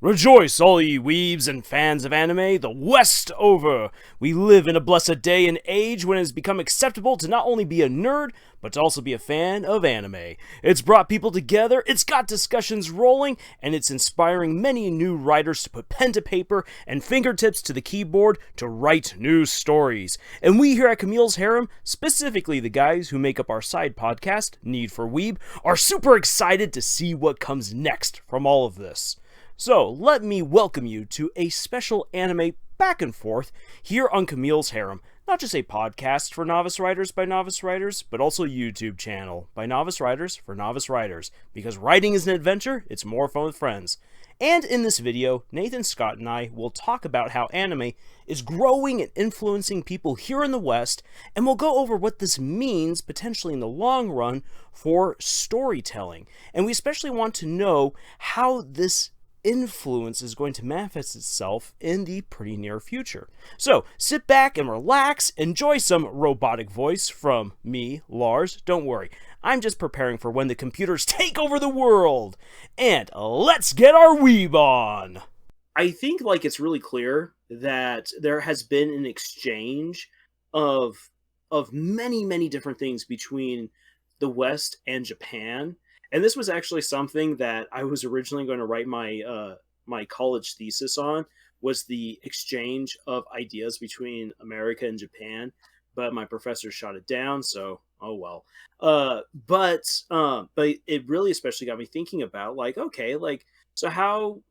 Rejoice, all ye weebs and fans of anime, the West over! We live in a blessed day and age when it has become acceptable to not only be a nerd, but to also be a fan of anime. It's brought people together, it's got discussions rolling, and it's inspiring many new writers to put pen to paper and fingertips to the keyboard to write new stories. And we here at Camille's Harem, specifically the guys who make up our side podcast, Need for Weeb, are super excited to see what comes next from all of this. So, let me welcome you to a special anime back and forth here on Camille's Harem. Not just a podcast for novice writers by novice writers, but also a YouTube channel by novice writers for novice writers. Because writing is an adventure, it's more fun with friends. And in this video, Nathan, Scott, and I will talk about how anime is growing and influencing people here in the West, and we'll go over what this means potentially in the long run for storytelling. And we especially want to know how this influence is going to manifest itself in the pretty near future. So sit back and relax, enjoy some robotic voice from me, Lars. Don't worry, I'm just preparing for when the computers take over the world. And let's get our weeb on! I think it's really clear that there has been an exchange of many different things between the West and Japan. And this was actually something that I was originally going to write my college thesis on, was the exchange of ideas between America and Japan. But my professor shot it down, so oh well. But it really especially got me thinking about so how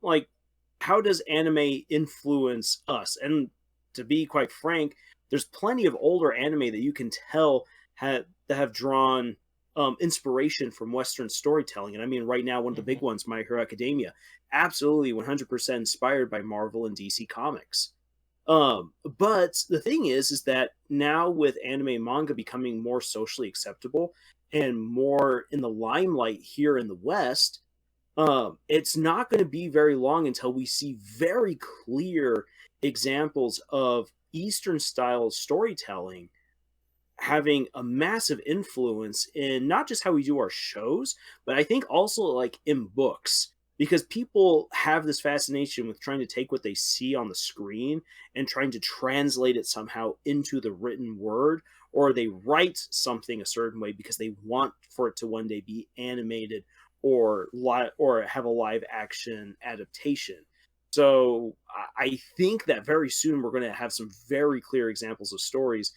does anime influence us? And to be quite frank, there's plenty of older anime that you can tell that have drawn inspiration from Western storytelling. And I mean, right now, one of the big ones, My Hero Academia, absolutely 100% inspired by Marvel and DC Comics. But the thing is that now with anime and manga becoming more socially acceptable and more in the limelight here in the West, it's not going to be very long until we see very clear examples of Eastern style storytelling having a massive influence in not just how we do our shows, but I think also in books, because people have this fascination with trying to take what they see on the screen and trying to translate it somehow into the written word, or they write something a certain way because they want for it to one day be animated or have a live action adaptation. So I think that very soon we're going to have some very clear examples of stories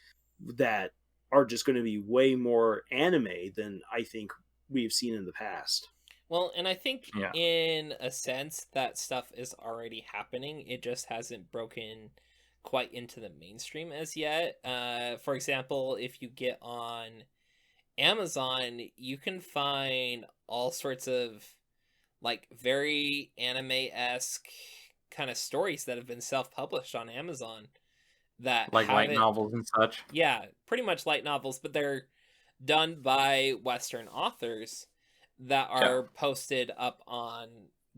that are just going to be way more anime than I think we've seen in the past. Well, and I think in a sense that stuff is already happening. It just hasn't broken quite into the mainstream as yet. For example, if you get on Amazon, you can find all sorts of very anime-esque kind of stories that have been self-published on Amazon. That light novels and such. Yeah, pretty much light novels, but they're done by Western authors that are posted up on,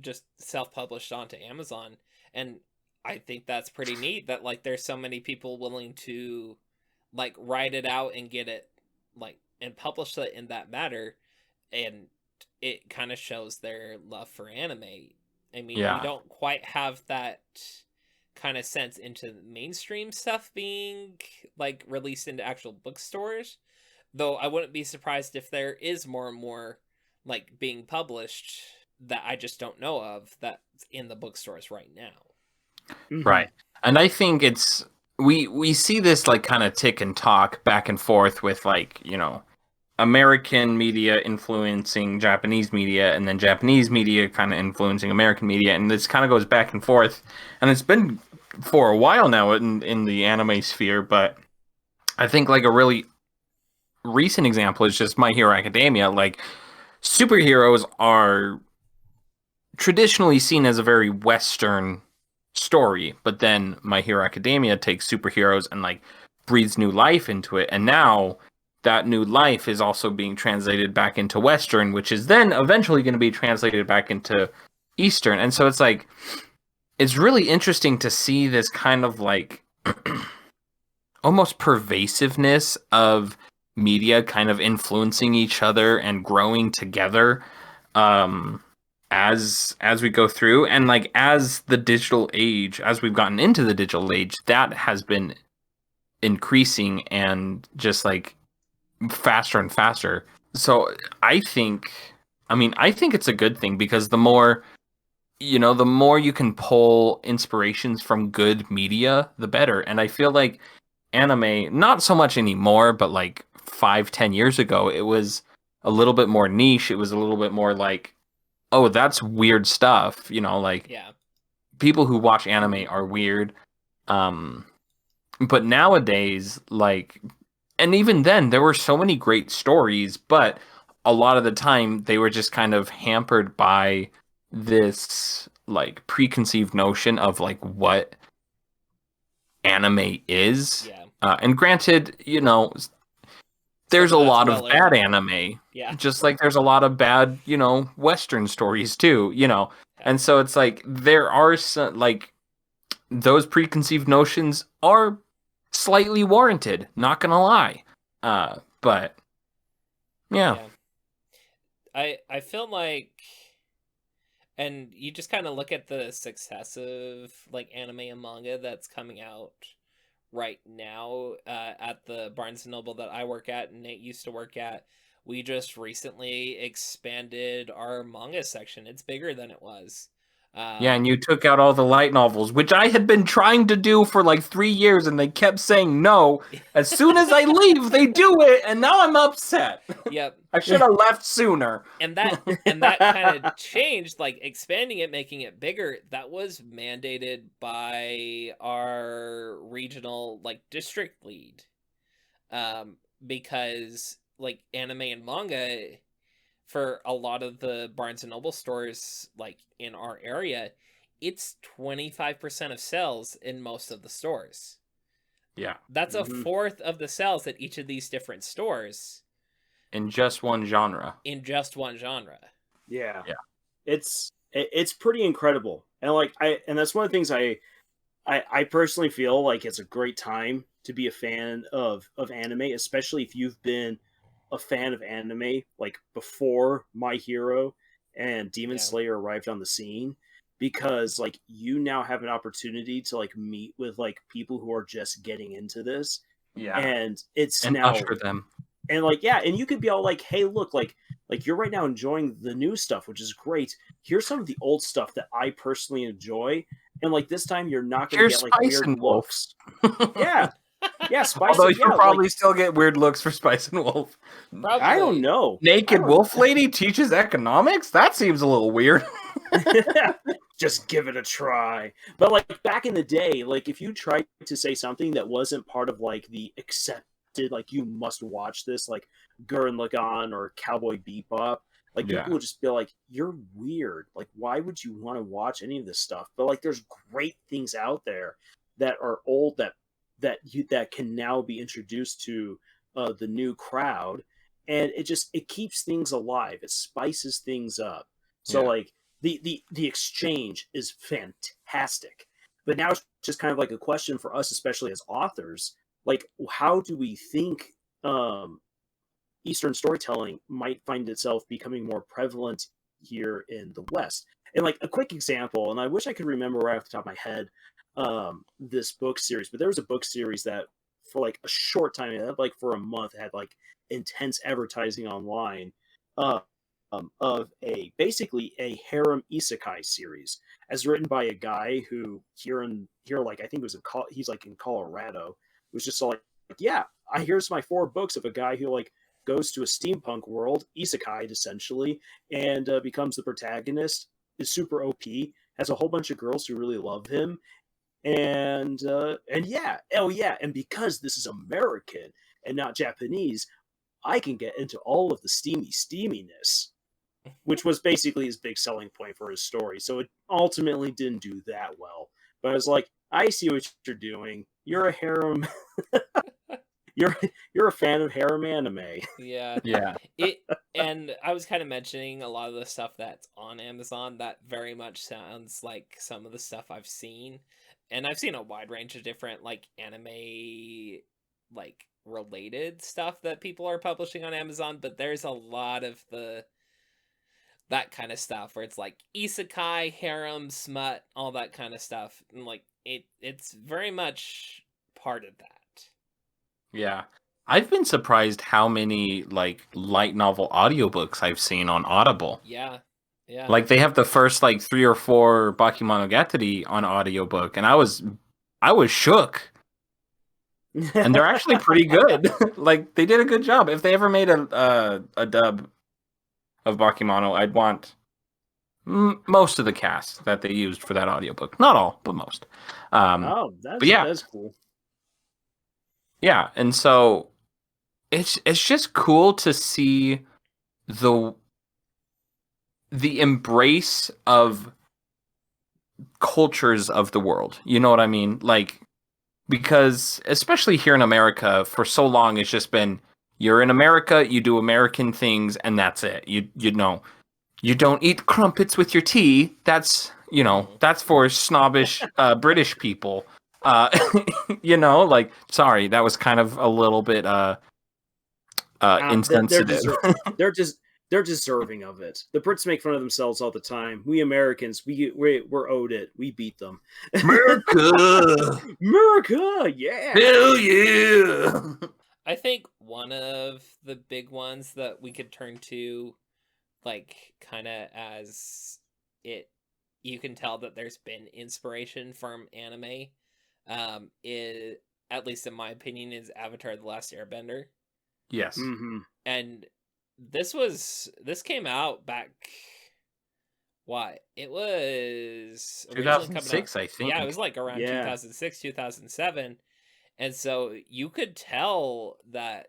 just self-published onto Amazon. And I think that's pretty neat that there's so many people willing to write it out and get it and publish it in that matter. And it kind of shows their love for anime. I mean, we don't quite have that kind of sense into mainstream stuff being released into actual bookstores, though I wouldn't be surprised if there is more and more being published that I just don't know of that's in the bookstores right now. Right. And I think it's we see this kind of tick and talk back and forth with American media influencing Japanese media, and then Japanese media kind of influencing American media, and this kind of goes back and forth, and it's been for a while now in the anime sphere. But I think a really recent example is just My Hero Academia. Superheroes are traditionally seen as a very Western story, but then My Hero Academia takes superheroes and breathes new life into it, and now that new life is also being translated back into Western, which is then eventually going to be translated back into Eastern. And so it's really interesting to see this kind of almost pervasiveness of media kind of influencing each other and growing together. as we go through, and like as the digital age, as we've gotten into the digital age, that has been increasing and just like faster and faster. So I think, I think it's a good thing because the more, the more you can pull inspirations from good media, the better. And I feel like anime, not so much anymore, but like 5-10 years ago, it was a little bit more niche. It was a little bit more like, oh, that's weird stuff. Like Yeah. people who watch anime are weird. Um, but nowadays, like, and even then, there were so many great stories, but a lot of the time they were just kind of hampered by this like preconceived notion of like what anime is. Yeah. And granted, there's Some a of that's lot of well bad earned. anime, Yeah. just like there's a lot of bad, Western stories too, Yeah. and so it's like there are some like those preconceived notions are slightly warranted, not gonna lie. But yeah. Yeah. I feel like, and you just kind of look at the success of like anime and manga that's coming out right now at the Barnes and Noble that I work at and Nate used to work at. We just recently expanded our manga section. It's bigger than it was. Yeah, and you took out all the light novels, which I had been trying to do for like 3 years, and they kept saying no. As soon as I leave, they do it, and now I'm upset. Yep. I should have left sooner. And that kind of changed, like expanding it, making it bigger. That was mandated by our regional like district lead, because like anime and manga for a lot of the Barnes and Noble stores like in our area, it's 25% of sales in most of the stores. Yeah. That's a fourth of the sales at each of these different stores In just one genre. in just one genre. Yeah. Yeah. It's pretty incredible. And like and that's one of the things I personally feel like it's a great time to be a fan of anime, especially if you've been a fan of anime like before My Hero and Demon Slayer arrived on the scene, because like you now have an opportunity to like meet with like people who are just getting into this. Yeah. And it's And now usher them. and like and you could be all like, hey, look, like you're right now enjoying the new stuff, which is great. Here's some of the old stuff that I personally enjoy, and like this time you're not going to get like Spice weird and Wolf. looks. Yeah. Yeah, Spice. Although Yeah, you'll probably like, still get weird looks for Spice and Wolf. Probably. I don't know. Naked Wolf Lady teaches economics? That seems a little weird. Just give it a try. But like back in the day, like if you tried to say something that wasn't part of like the accepted, like you must watch this, like Gurren Lagann or Cowboy Bebop, like people would just be like, you're weird. Like why would you want to watch any of this stuff? But like there's great things out there that are old that can now be introduced to the new crowd, and it keeps things alive. It spices things up. So like the exchange is fantastic. But now it's just kind of like a question for us, especially as authors, like how do we think Eastern storytelling might find itself becoming more prevalent here in the West? And like a quick example, and I wish I could remember right off the top of my head, this book series, but there was a book series that for like a short time, like for a month, had like intense advertising online, of a basically a harem isekai series, as written by a guy who here like I think it was he's like in Colorado, was just like yeah, here's my 4 books of a guy who like goes to a steampunk world, isekai essentially, and becomes the protagonist, is super OP, has a whole bunch of girls who really love him, and yeah, oh yeah, and because this is American and not Japanese, I can get into all of the steaminess, which was basically his big selling point for his story. So it ultimately didn't do that well. But I was like, I see what you're doing. You're a harem. you're a fan of harem anime. Yeah. Yeah. And I was kind of mentioning a lot of the stuff that's on Amazon that very much sounds like some of the stuff I've seen. And I've seen a wide range of different like anime like related stuff that people are publishing on Amazon, but there's a lot of the that kind of stuff where it's like isekai, harem, smut, all that kind of stuff, and like it's very much part of that. Yeah. I've been surprised how many like light novel audiobooks I've seen on Audible. Yeah. Like they have the first like 3 or 4 Bakemonogatari on audiobook, and I was shook. And they're actually pretty good. Like they did a good job. If they ever made a dub of Bakemono, I'd want most of the cast that they used for that audiobook. Not all, but most. That's cool. Yeah, and so it's just cool to see the embrace of cultures of the world. You know what I mean? Like, because especially here in America, for so long it's just been, you're in America, you do American things, and that's it. You know, you don't eat crumpets with your tea. That's, you know, that's for snobbish British people. You know, like, sorry, that was kind of a little bit insensitive. They're deserving of it. The Brits make fun of themselves all the time. We Americans, we're owed it. We beat them. America, America, yeah, hell yeah. I think one of the big ones that we could turn to, like, kind of as it, you can tell that there's been inspiration from anime, is, at least in my opinion, is Avatar: The Last Airbender. Yes. Mm-hmm. And this came out back, what? It was 2006, I think. Yeah, it was like around 2006, 2007. And so you could tell that,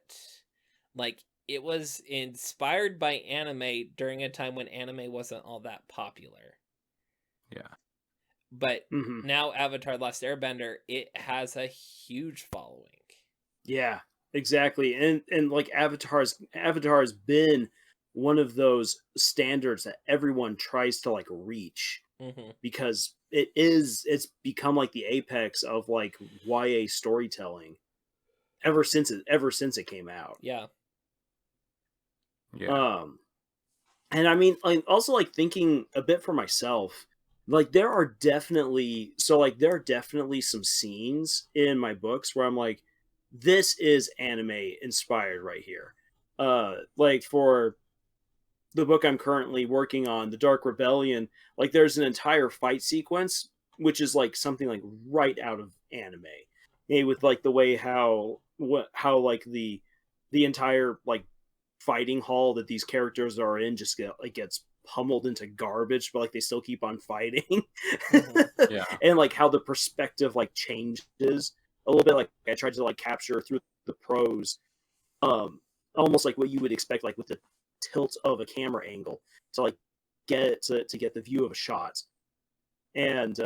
like, it was inspired by anime during a time when anime wasn't all that popular. Yeah. But now Avatar: The Last Airbender, it has a huge following. Yeah, exactly. And like Avatar's been one of those standards that everyone tries to like reach, because it's become like the apex of like YA storytelling ever since it came out. Yeah. And I mean, I'm also like thinking a bit for myself, like there are definitely some scenes in my books where I'm like, this is anime inspired right here. Like for the book I'm currently working on, The Dark Rebellion, like there's an entire fight sequence which is like something like right out of anime. With like the way how like the entire like fighting hall that these characters are in just gets pummeled into garbage, but like they still keep on fighting. Yeah. And like how the perspective like changes a little bit. Like I tried to like capture through the prose, almost like what you would expect, like with the tilt of a camera angle to like get to get the view of a shot, and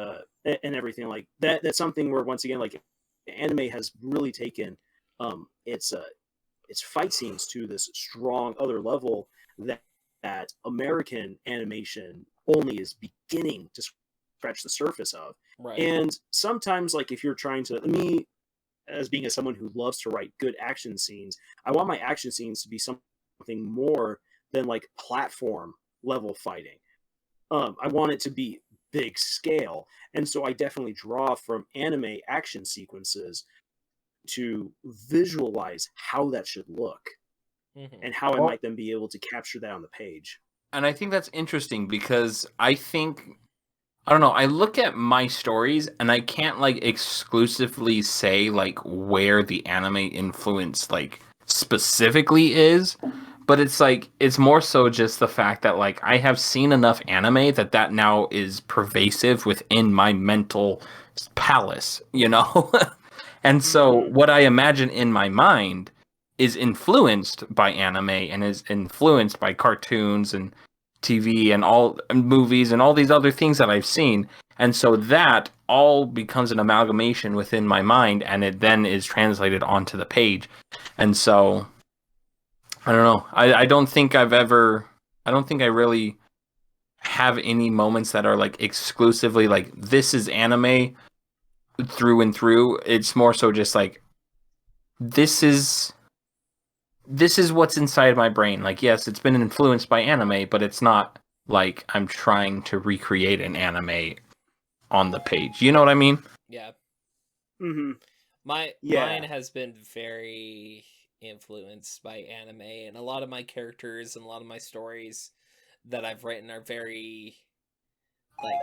everything like that. That's something where once again, like anime has really taken its fight scenes to this strong other level that American animation only is beginning to scratch the surface of. Right. And sometimes, like if you're trying to, me as being someone who loves to write good action scenes, I want my action scenes to be something more than like platform level fighting. I want it to be big scale, and so I definitely draw from anime action sequences to visualize how that should look, and how I might then be able to capture that on the page. And I think that's interesting because I don't know, I look at my stories and I can't like exclusively say like where the anime influence like specifically is, but it's like it's more so just the fact that like I have seen enough anime that now is pervasive within my mental palace, you know? And so what I imagine in my mind is influenced by anime and is influenced by cartoons and TV and all movies and all these other things that I've seen. And so that all becomes an amalgamation within my mind, and it then is translated onto the page. And so I don't know. I don't think I really have any moments that are like exclusively like this is anime through and through. It's more so just like this is what's inside my brain. Like, yes, it's been influenced by anime, but it's not like I'm trying to recreate an anime on the page. You know what I mean? Yeah. Mm-hmm. Mine has been very influenced by anime, and a lot of my characters and a lot of my stories that I've written are very like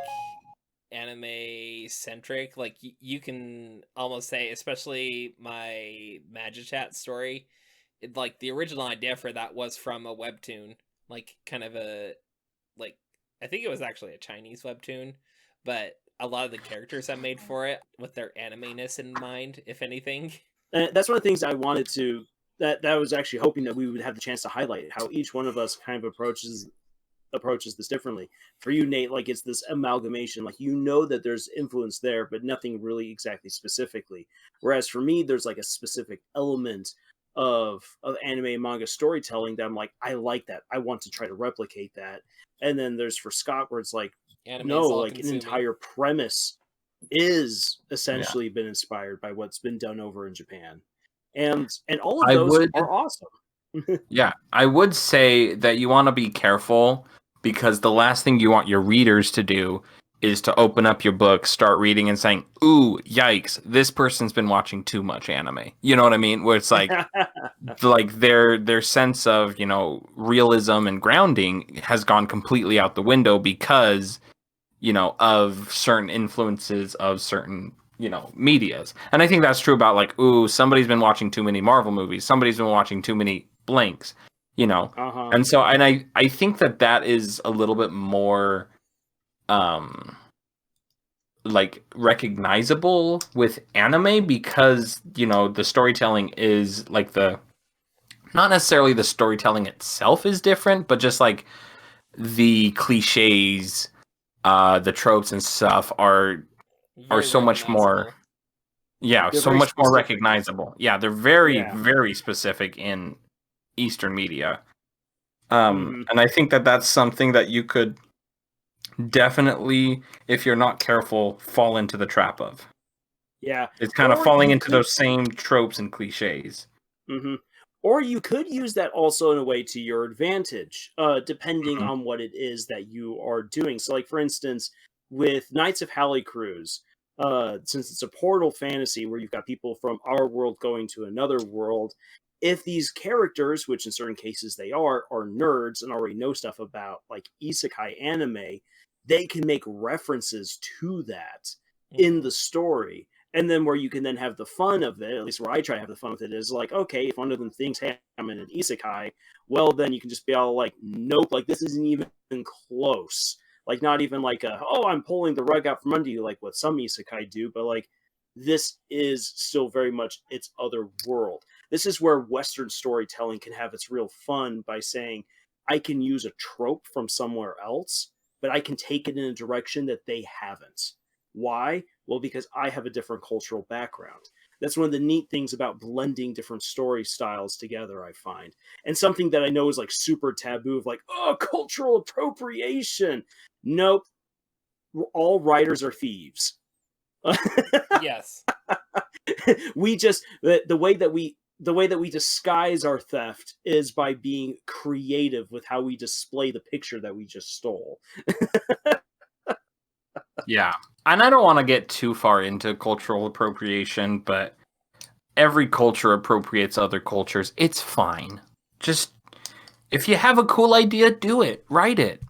anime centric. Like you can almost say, especially my Magichat story, like the original idea for that was from a webtoon, like kind of a like I think it was actually a Chinese webtoon, but a lot of the characters I made for it with their anime-ness in mind, if anything. And that's one of the things I wanted to that I was actually hoping that we would have the chance to highlight how each one of us kind of approaches this differently. For you, Nate, like it's this amalgamation, like you know that there's influence there, but nothing really exactly specifically. Whereas for me, there's like a specific element of anime and manga storytelling that I'm like, I like that. I want to try to replicate that. And then there's for Scott where it's like, Anime no, is all like an consuming. entire premise is Yeah. essentially been inspired by what's been done over in Japan. And all of I those would are awesome. Yeah, I would say that you want to be careful because the last thing you want your readers to do is to open up your book, start reading, and saying, "Ooh, yikes! This person's been watching too much anime." You know what I mean? Where it's like their sense of realism and grounding has gone completely out the window because of certain influences of certain medias. And I think that's true about like, ooh, somebody's been watching too many Marvel movies, somebody's been watching too many blanks, Uh-huh. and so I think that is a little bit more like recognizable with anime because the storytelling is like not necessarily the storytelling itself is different, but just like the cliches, the tropes and stuff are Very so much more. Yeah, They're so very much more specific. recognizable. Yeah, they're very, Yeah. very specific in Eastern media. Mhm. And I think that that's something that you could definitely, if you're not careful, fall into the trap of. Yeah. It's kind of Or falling you into could those same tropes and cliches. mhm. Or you could use that also in a way to your advantage, depending Mhm. on what it is that you are doing. So, like for instance, with Knights of Halley Cruise, since it's a portal fantasy where you've got people from our world going to another world, if these characters, which in certain cases they are nerds and already know stuff about like isekai anime, they can make references to that in Mm-hmm. the story. And then where you can then have the fun of it, at least where I try to have the fun with it, is like, okay, if one of them thinks, hey, I'm in an isekai, well, then you can just be all like, nope, like this isn't even close. Like, not even like, oh, I'm pulling the rug out from under you, like what some isekai do, but like, this is still very much its other world. This is where Western storytelling can have its real fun by saying, I can use a trope from somewhere else, but I can take it in a direction that they haven't. Why? Well, because I have a different cultural background. That's one of the neat things about blending different story styles together, I find. And something that I know is like super taboo of like, oh, cultural appropriation. Nope. All writers are thieves. Yes. We just the way that we disguise our theft is by being creative with how we display the picture that we just stole. Yeah. And I don't want to get too far into cultural appropriation, but every culture appropriates other cultures. It's fine. Just if you have a cool idea, do it. Write it.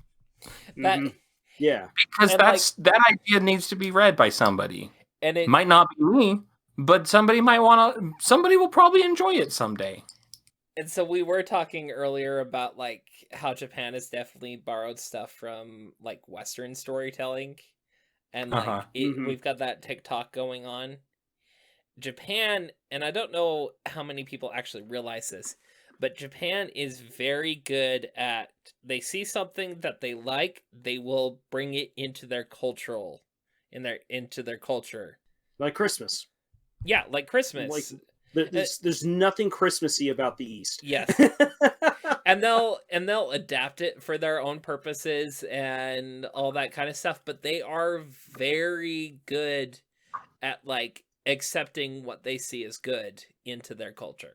That Mm-hmm. Yeah. Because and like that idea needs to be read by somebody. and it Might not be me, but somebody will probably enjoy it someday. and so we were talking earlier about like how Japan has definitely borrowed stuff from like Western storytelling, and Uh-huh. like Mm-hmm. we've got that TikTok going on. Japan, and I don't know how many people actually realize this, but Japan is very good at they see something that they like, they will bring it into their into their culture. Like Christmas. Yeah, like Like Christmas. Uh, there's nothing Christmassy about the East. yes. And they'll adapt it for their own purposes and all that kind of stuff, but they are very good at like accepting what they see as good into their culture.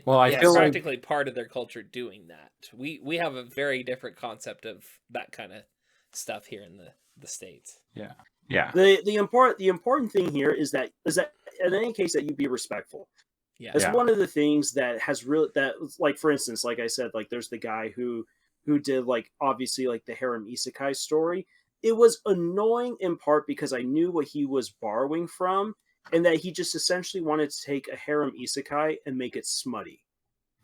Well, I it's feel like practically part of their culture doing that. We have a very different concept of that kind of stuff here in the States. yeah. The important thing here is that in any case that you be respectful. Yeah. That's Yeah. one of the things that has really, that, like, for instance, like I said, like there's the guy who did, like, obviously, like, the harem isekai story. It was annoying in part because I knew what he was borrowing from, and that he just essentially wanted to take a harem isekai and make it smutty.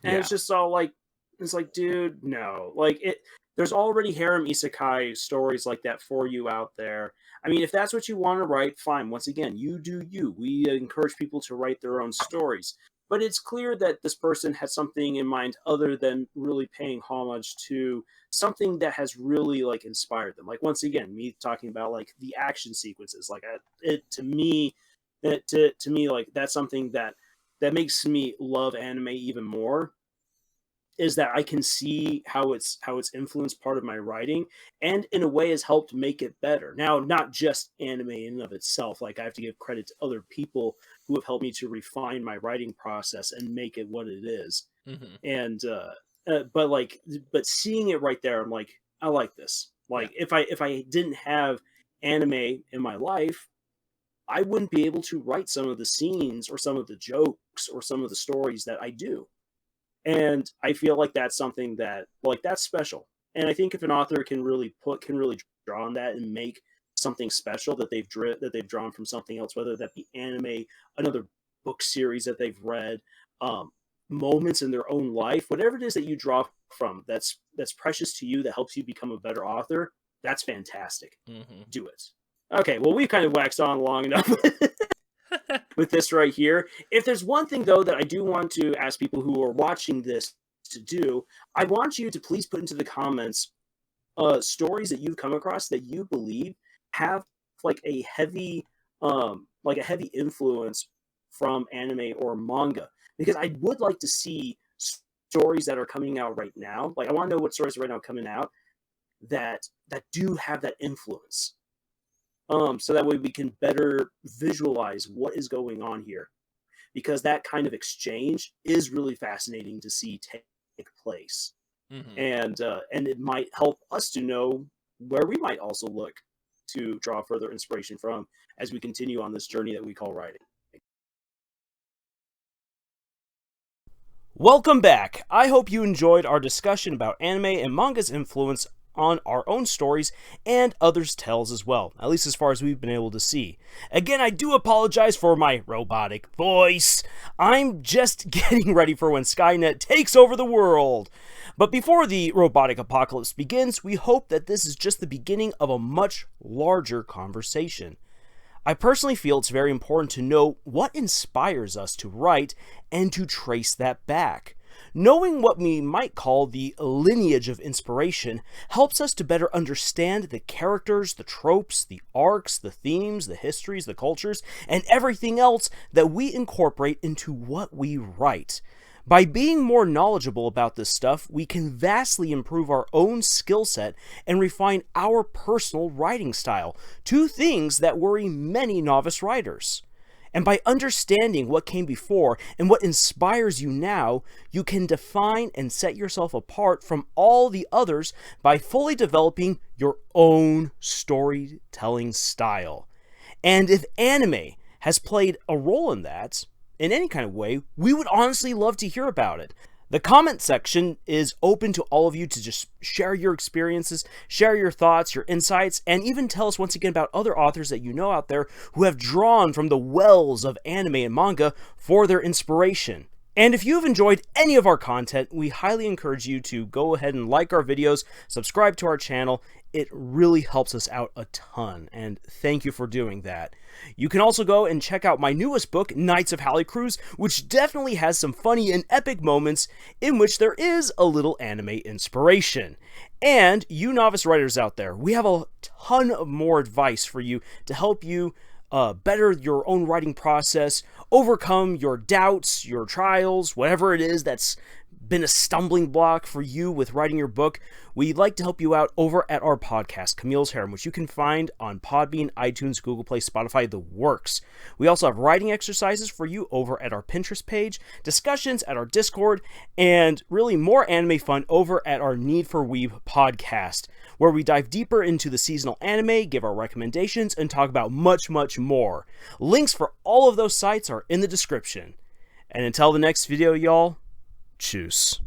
And Yeah. it's just all like, it's like, dude, no. Like, there's already harem isekai stories like that for you out there. I mean, if that's what you want to write, fine. Once again, you do you. We encourage people to write their own stories. But it's clear that this person has something in mind other than really paying homage to something that has really, like, inspired them. Like, once again, me talking about, like, the action sequences. Like, to me, like, that's something that makes me love anime even more, is that I can see how it's influenced part of my writing, and in a way has helped make it better. Now, not just anime in and of itself. Like, I have to give credit to other people who have helped me to refine my writing process and make it what it is. Mm-hmm. And but seeing it right there, I'm like, I like this. Like, if I didn't have anime in my life, I wouldn't be able to write some of the scenes or some of the jokes or some of the stories that I do. And I feel like that's something that, like, that's special. And I think if an author can really draw on that and make something special that they've drawn from something else, whether that be anime, another book series that they've read, moments in their own life, whatever it is that you draw from that's precious to you, that helps you become a better author, that's fantastic. Mm-hmm. Do it. Okay, well, we've kind of waxed on long enough with this right here. If there's one thing, though, that I do want to ask people who are watching this to do, I want you to please put into the comments stories that you've come across that you believe have, like, a heavy influence from anime or manga, because I would like to see stories that are coming out right now. Like, I want to know what stories are right now coming out that do have that influence. So that way we can better visualize what is going on here, because that kind of exchange is really fascinating to see take place. Mm-hmm. And it might help us to know where we might also look to draw further inspiration from as we continue on this journey that we call writing. Welcome back. I hope you enjoyed our discussion about anime and manga's influence on our own stories and others' tales as well, at least as far as we've been able to see. Again, I do apologize for my robotic voice. I'm just getting ready for when Skynet takes over the world. But before the robotic apocalypse begins, we hope that this is just the beginning of a much larger conversation. I personally feel it's very important to know what inspires us to write and to trace that back. Knowing what we might call the lineage of inspiration helps us to better understand the characters, the tropes, the arcs, the themes, the histories, the cultures, and everything else that we incorporate into what we write. By being more knowledgeable about this stuff, we can vastly improve our own skill set and refine our personal writing style, two things that worry many novice writers. And by understanding what came before and what inspires you now, you can define and set yourself apart from all the others by fully developing your own storytelling style. And if anime has played a role in that, in any kind of way, we would honestly love to hear about it. The comment section is open to all of you to just share your experiences, share your thoughts, your insights, and even tell us once again about other authors that you know out there who have drawn from the wells of anime and manga for their inspiration. And if you've enjoyed any of our content, we highly encourage you to go ahead and like our videos, subscribe to our channel. It really helps us out a ton, and thank you for doing that. You can also go and check out my newest book, Knights of Halley Cruise, which definitely has some funny and epic moments in which there is a little anime inspiration. And you novice writers out there, we have a ton of more advice for you to help you better your own writing process, overcome your doubts, your trials, whatever it is that's been a stumbling block for you with writing your book, we'd like to help you out over at our podcast, Camille's Harem, which you can find on Podbean, iTunes, Google Play, Spotify, the works. We also have writing exercises for you over at our Pinterest page, discussions at our Discord, and really more anime fun over at our Need for Weeb podcast, where we dive deeper into the seasonal anime, give our recommendations, and talk about much, much more. Links for all of those sites are in the description. And until the next video, y'all, tschüss.